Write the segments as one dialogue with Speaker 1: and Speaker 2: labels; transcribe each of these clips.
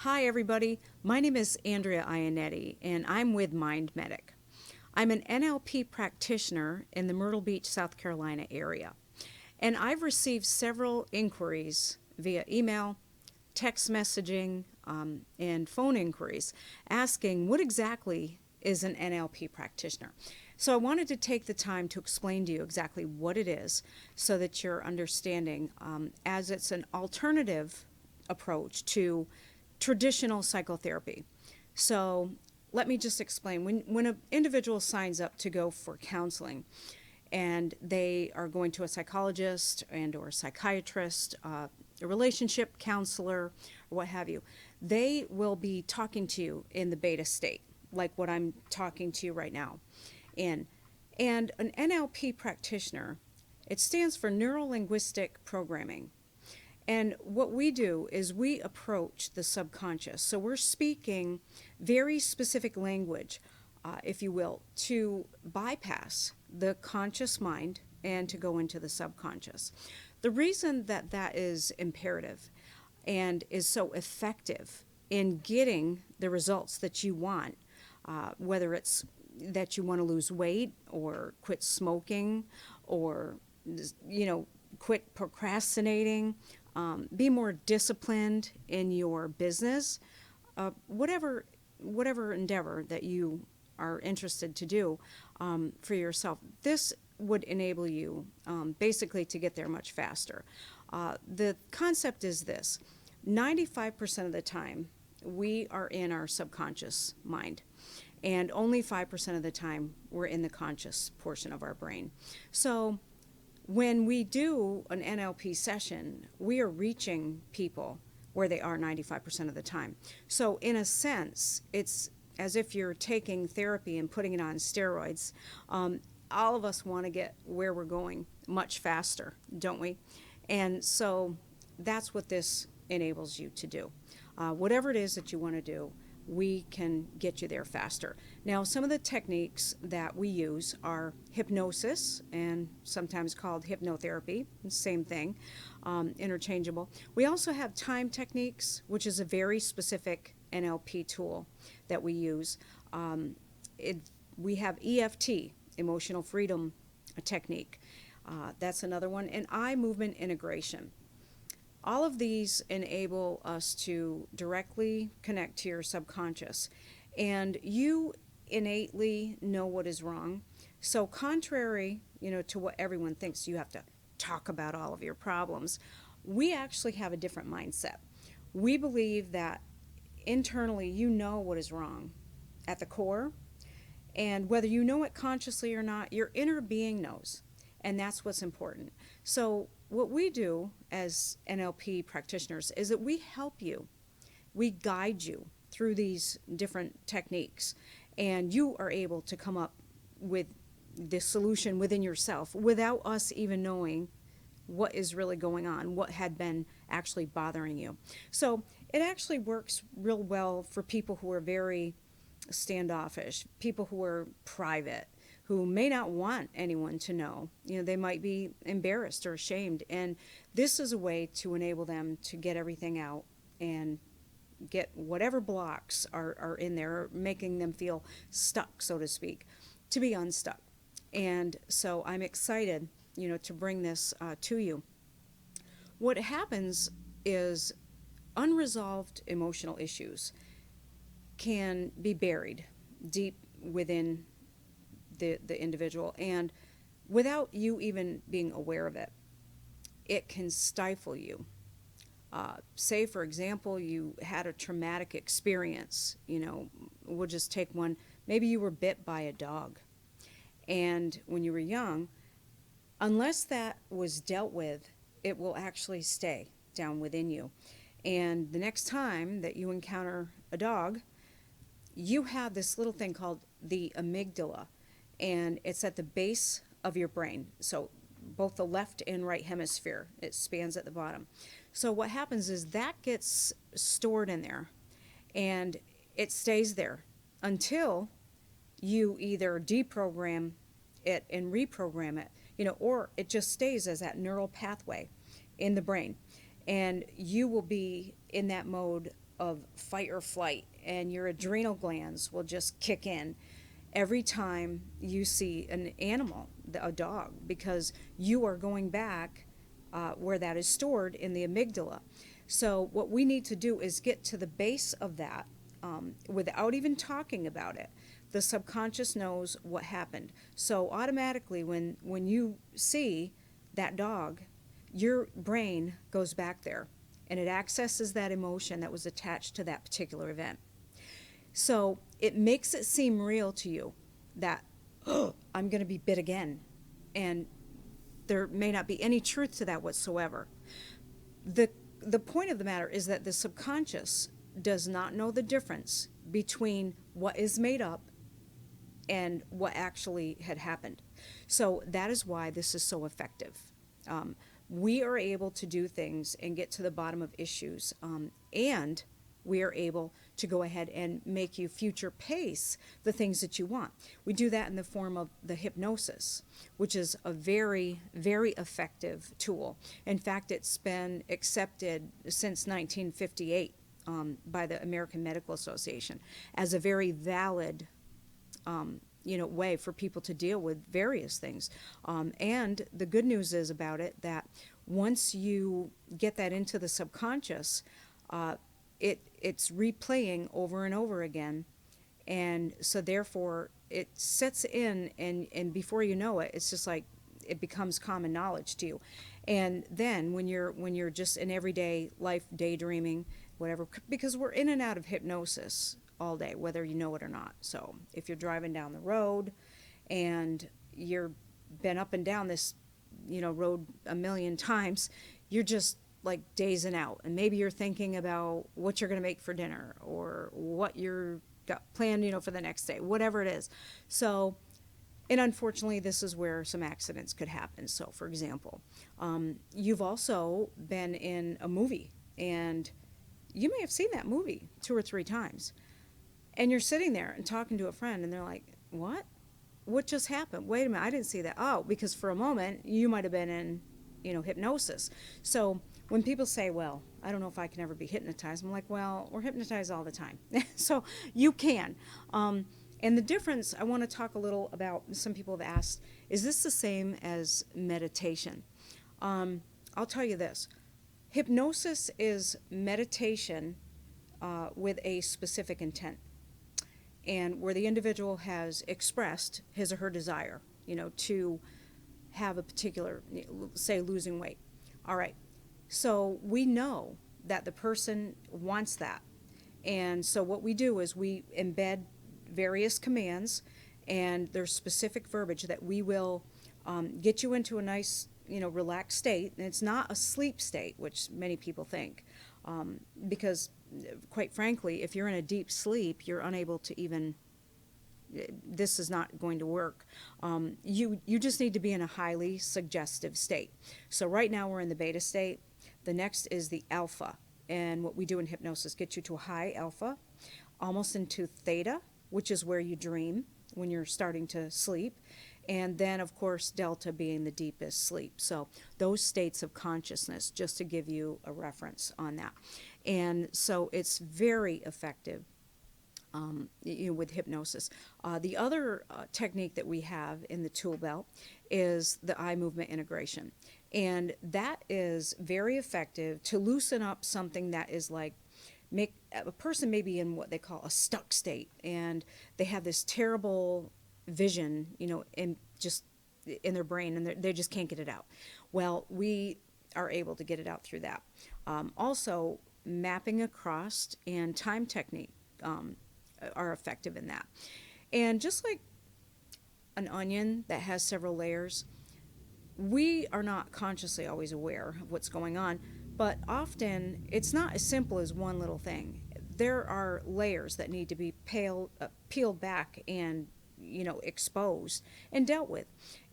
Speaker 1: Hi, everybody. My name is Andrea Ionetti, and I'm with Mind Medic. I'm an NLP practitioner in the Myrtle Beach, South Carolina area, and I've received several inquiries via email, text messaging, and phone inquiries asking what exactly is an NLP practitioner. So I wanted to take the time to explain to you exactly what it is so that you're understanding, as it's an alternative approach to traditional psychotherapy. So let me just explain. When an individual signs up to go for counseling and they are going to a psychologist and or a psychiatrist, a relationship counselor, or what have you, they will be talking to you in the beta state, like what I'm talking to you right now in. And an NLP practitioner, it stands for Neuro Linguistic Programming. And what we do is we approach the subconscious. So we're speaking very specific language, if you will, to bypass the conscious mind and to go into the subconscious. The reason that that is imperative and is so effective in getting the results that you want, whether it's that you want to lose weight or quit smoking or, quit procrastinating, be more disciplined in your business, whatever endeavor that you are interested to do for yourself. This would enable you basically to get there much faster. The concept is this: 95% of the time we are in our subconscious mind, and only 5% of the time we're in the conscious portion of our brain. So when we do an NLP session, we are reaching people where they are 95% of the time. So in a sense, it's as if you're taking therapy and putting it on steroids. All of us want to get where we're going much faster, don't we? And so that's what this enables you to do. Whatever it is that you want to do, we can get you there faster. Now, some of the techniques that we use are hypnosis, and sometimes called hypnotherapy, same thing, interchangeable. We also have time techniques, which is a very specific NLP tool that we use. We have EFT, emotional freedom technique. That's another one, and eye movement integration. All of these enable us to directly connect to your subconscious, and you innately know what is wrong. So contrary, to what everyone thinks, you have to talk about all of your problems. We actually have a different mindset. We believe that internally you know what is wrong at the core, and whether you know it consciously or not, your inner being knows, and that's what's important. So what we do as NLP practitioners is that we help you, we guide you through these different techniques, and you are able to come up with the solution within yourself without us even knowing what is really going on, what had been actually bothering you. So it actually works real well for people who are very standoffish, people who are private, who may not want anyone to know. They might be embarrassed or ashamed. And this is a way to enable them to get everything out and get whatever blocks are in there, making them feel stuck, so to speak, to be unstuck. And so I'm excited, to bring this to you. What happens is unresolved emotional issues can be buried deep within the individual, and without you even being aware of it, it can stifle you. Say, for example, you had a traumatic experience. We'll just take one. Maybe you were bit by a dog, and when you were young, unless that was dealt with, it will actually stay down within you. And the next time that you encounter a dog, you have this little thing called the amygdala, and it's at the base of your brain. So both the left and right hemisphere, it spans at the bottom. So what happens is that gets stored in there, and it stays there until you either deprogram it and reprogram it, or it just stays as that neural pathway in the brain. And you will be in that mode of fight or flight, and your adrenal glands will just kick in every time you see an animal, a dog, because you are going back where that is stored in the amygdala. So what we need to do is get to the base of that without even talking about it. The subconscious knows what happened. So automatically when you see that dog, your brain goes back there and it accesses that emotion that was attached to that particular event. So it makes it seem real to you that, oh, I'm going to be bit again. And there may not be any truth to that whatsoever. The point of the matter is that the subconscious does not know the difference between what is made up and what actually had happened. So that is why this is so effective. We are able to do things and get to the bottom of issues, and we are able to go ahead and make you future pace the things that you want. We do that in the form of the hypnosis, which is a very, very effective tool. In fact, it's been accepted since 1958 by the American Medical Association as a very valid way for people to deal with various things. And the good news is about it that once you get that into the subconscious, it's replaying over and over again. And so therefore it sets in, and before you know it, it's just like it becomes common knowledge to you. And then when you're just in everyday life daydreaming, whatever, because we're in and out of hypnosis all day, whether you know it or not. So if you're driving down the road and you're been up and down this, road a million times, you're just like dazing out. And maybe you're thinking about what you're going to make for dinner or what you're got planned, for the next day, whatever it is. So, and unfortunately, this is where some accidents could happen. So, for example, you've also been in a movie and you may have seen that movie 2 or 3 times. And you're sitting there and talking to a friend, and they're like, what? What just happened? Wait a minute, I didn't see that. Oh, because for a moment, you might have been in, hypnosis. So when people say, well, I don't know if I can ever be hypnotized, I'm like, well, we're hypnotized all the time. So you can. And the difference, I want to talk a little about, some people have asked, is this the same as meditation? I'll tell you this. Hypnosis is meditation with a specific intent, and where the individual has expressed his or her desire, to have a particular, say, losing weight. All right. So we know that the person wants that. And so what we do is we embed various commands, and there's specific verbiage that we will get you into a nice, relaxed state. And it's not a sleep state, which many people think, because quite frankly, if you're in a deep sleep, you're unable to even, this is not going to work. You just need to be in a highly suggestive state. So right now we're in the beta state. The next is the alpha. And what we do in hypnosis, get you to a high alpha, almost into theta, which is where you dream when you're starting to sleep. And then, of course, delta being the deepest sleep. So those states of consciousness, just to give you a reference on that. And so it's very effective with hypnosis. The other technique that we have in the tool belt is the eye movement integration. And that is very effective to loosen up something that is like, make a person maybe in what they call a stuck state, and they have this terrible vision, in their brain, and they just can't get it out. Well, we are able to get it out through that. Also, mapping across and time technique are effective in that. And just like an onion that has several layers, we are not consciously always aware of what's going on, but often it's not as simple as one little thing. There are layers that need to be peeled back and exposed and dealt with.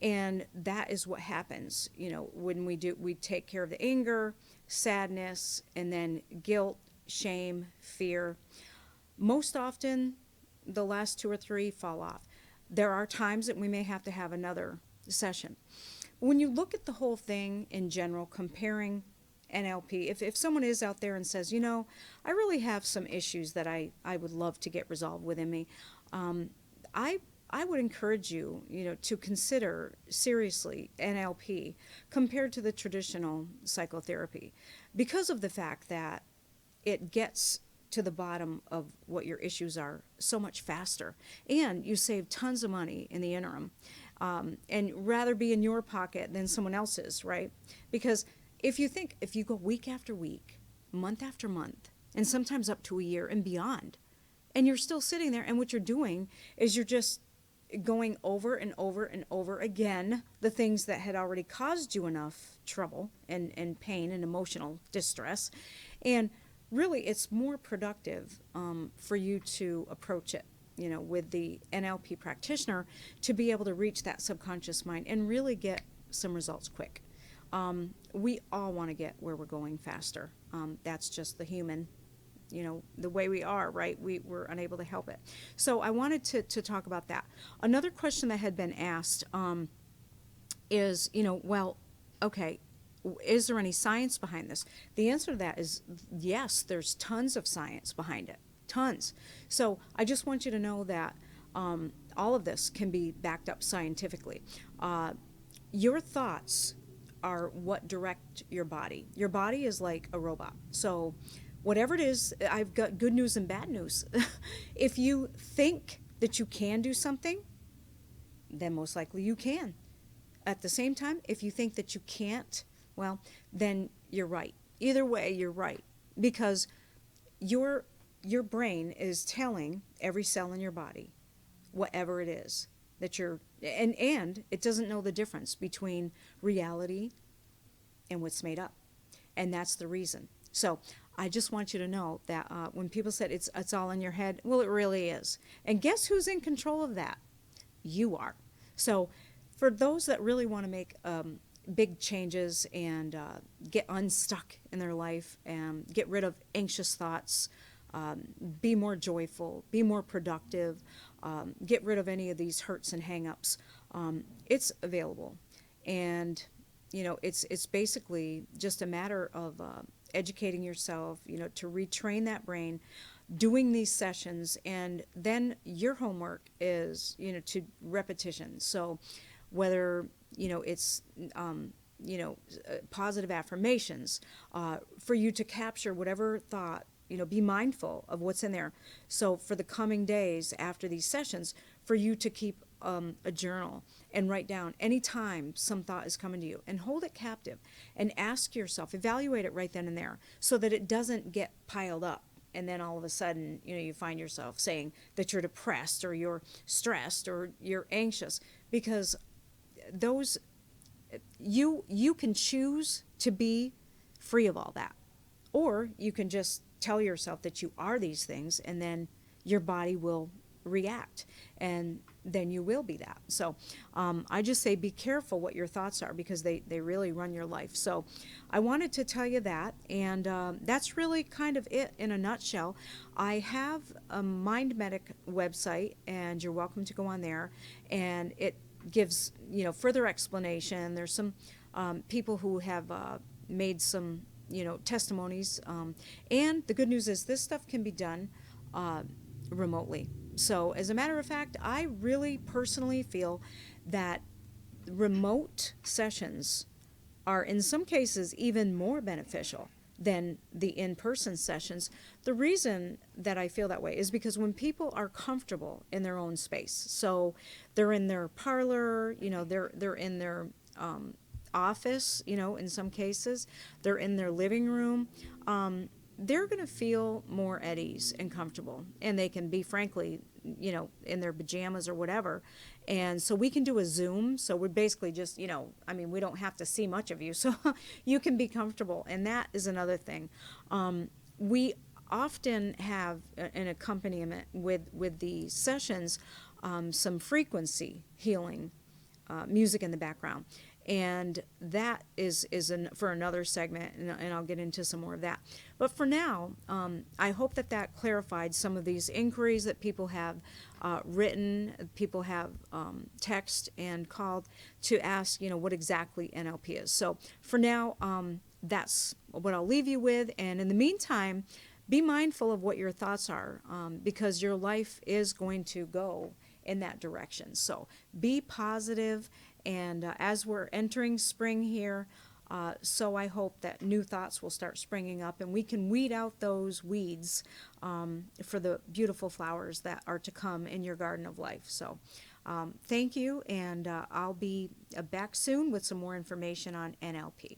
Speaker 1: And that is what happens, when we take care of the anger, sadness, and then guilt, shame, fear. Most often, the last 2 or 3 fall off. There are times that we may have to have another session. When you look at the whole thing in general, comparing NLP, if someone is out there and says, I really have some issues that I would love to get resolved within me, I I would encourage you, to consider seriously NLP compared to the traditional psychotherapy, because of the fact that it gets to the bottom of what your issues are so much faster, and you save tons of money in the interim, and rather be in your pocket than someone else's, right? Because if you go week after week, month after month, and sometimes up to a year and beyond, and you're still sitting there, and what you're doing is you're just going over and over and over again the things that had already caused you enough trouble and pain and emotional distress. And really, it's more productive for you to approach it, with the NLP practitioner, to be able to reach that subconscious mind and really get some results quick. We all want to get where we're going faster. That's just the human, the way we are, right? We're unable to help it. So I wanted to talk about that. Another question that had been asked is, well, okay, is there any science behind this? The answer to that is yes, there's tons of science behind it. Tons. So I just want you to know that all of this can be backed up scientifically. Your thoughts are what direct your body. Your body is like a robot. So whatever it is, I've got good news and bad news. If you think that you can do something, then most likely you can. At the same time, if you think that you can't, well, then you're right. Either way, you're right. Because your brain is telling every cell in your body, whatever it is, that and it doesn't know the difference between reality and what's made up. And that's the reason. So I just want you to know that when people said it's all in your head, well, it really is. And guess who's in control of that? You are. So for those that really want to make big changes and get unstuck in their life and get rid of anxious thoughts, be more joyful, be more productive, get rid of any of these hurts and hang-ups, it's available. And, it's basically just a matter of educating yourself, to retrain that brain, doing these sessions, and then your homework is, to repetition. So whether, it's, positive affirmations, for you to capture whatever thought, be mindful of what's in there. So for the coming days after these sessions, for you to keep a journal and write down anytime some thought is coming to you, and hold it captive and ask yourself, evaluate it right then and there, so that it doesn't get piled up. And then all of a sudden, you find yourself saying that you're depressed or you're stressed or you're anxious, because those, you can choose to be free of all that. Or you can just tell yourself that you are these things, and then your body will react, and then you will be that. So I just say be careful what your thoughts are, because they really run your life. So I wanted to tell you that, and that's really kind of it in a nutshell. I have a Mind Medic website, and you're welcome to go on there, and it gives further explanation. There's some people who have made some testimonies, and the good news is this stuff can be done remotely. So as a matter of fact, I really personally feel that remote sessions are in some cases even more beneficial than the in-person sessions. The reason that I feel that way is because when people are comfortable in their own space, so they're in their parlor, they're in their office, in some cases, they're in their living room, they're going to feel more at ease and comfortable, and they can be, frankly, in their pajamas or whatever. And so we can do a Zoom, so we're basically just, we don't have to see much of you, so you can be comfortable. And that is another thing. We often have an accompaniment with the sessions, some frequency healing music in the background. And that is for another segment, and I'll get into some more of that. But for now, I hope that clarified some of these inquiries that people have written, people have text and called to ask, what exactly NLP is. So for now, that's what I'll leave you with. And in the meantime, be mindful of what your thoughts are, because your life is going to go in that direction. So be positive, and as we're entering spring here, so I hope that new thoughts will start springing up, and we can weed out those weeds for the beautiful flowers that are to come in your garden of life. So thank you, and I'll be back soon with some more information on NLP.